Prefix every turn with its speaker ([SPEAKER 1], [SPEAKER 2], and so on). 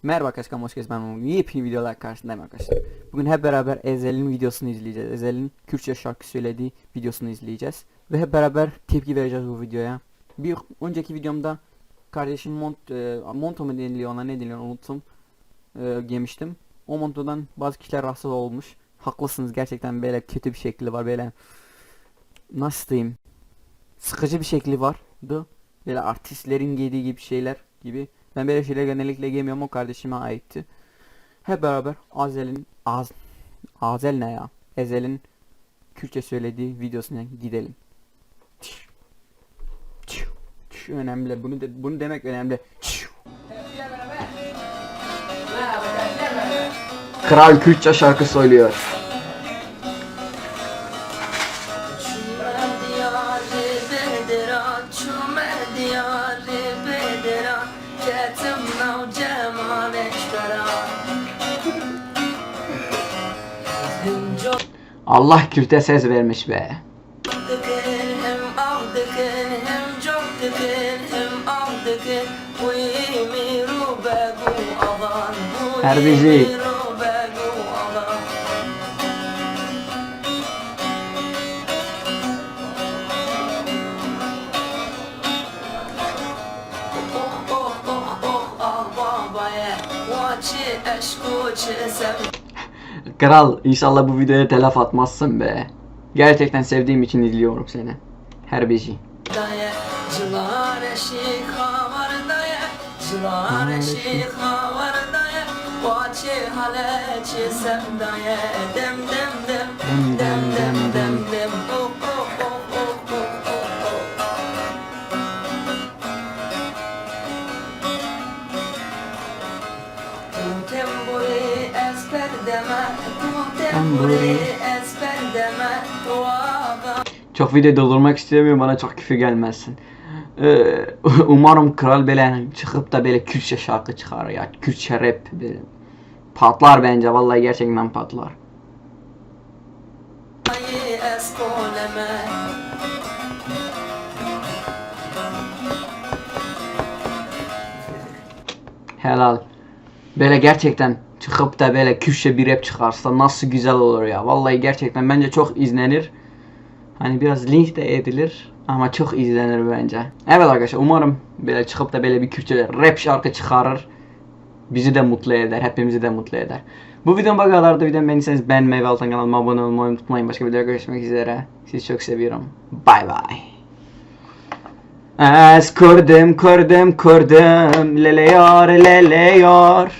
[SPEAKER 1] Merhaba arkadaşlar, hoş geldiniz. Ben Umut. Yepyeni videolar karşısındayım arkadaşlar. Bugün hep beraber Ezel'in videosunu izleyeceğiz. Ezel'in Kürtçe şarkı söylediği videosunu izleyeceğiz. Ve hep beraber tepki vereceğiz bu videoya. Bir önceki videomda kardeşim monto mu deniliyor, ona ne deniliyor unuttum. Giymiştim. O montodan bazı kişiler rahatsız olmuş. Haklısınız, gerçekten böyle kötü bir şekli var, böyle nasıl diyeyim, sıkıcı bir şekli vardı. Böyle artistlerin giydiği gibi şeyler gibi. Ben böyle şeyler genellikle giymiyorum, o kardeşime aitti. Hep beraber Azel ne ya? Ezel'in Kürtçe söylediği videosuna gidelim. Önemli. Bunu demek önemli.
[SPEAKER 2] Kral Kürtçe şarkı söylüyor. Allah Kürt'e ses vermiş be. Herbici. Kral, inşallah bu videoya telaf atmazsın be. Gerçekten sevdiğim için izliyorum seni. Herbici. Çok video doldurmak istemiyorum, bana çok küfür gelmesin. Umarım kral böyle çıkıp da böyle Kürtçe şarkı çıkar ya. Kürtçe rap böyle. Patlar bence, vallahi gerçekten patlar. Helal. Böyle gerçekten çıkıp da böyle Kürtçe bir rap çıkarsa nasıl güzel olur ya. Vallahi gerçekten bence çok izlenir. Hani biraz link de edilir ama çok izlenir bence. Evet arkadaşlar, umarım böyle çıkıp da böyle bir Kürtçe rap şarkı çıkarır. Bizi de mutlu eder, hepimizi de mutlu eder. Bu videonun bu kadardı. Videomu beğendiyseniz beğenmeyi ve alttan kanalıma abone olmayı unutmayın. Başka videoda görüşmek üzere. Sizi çok seviyorum. Bye bye. Es kurdum, lele yar, lele yar.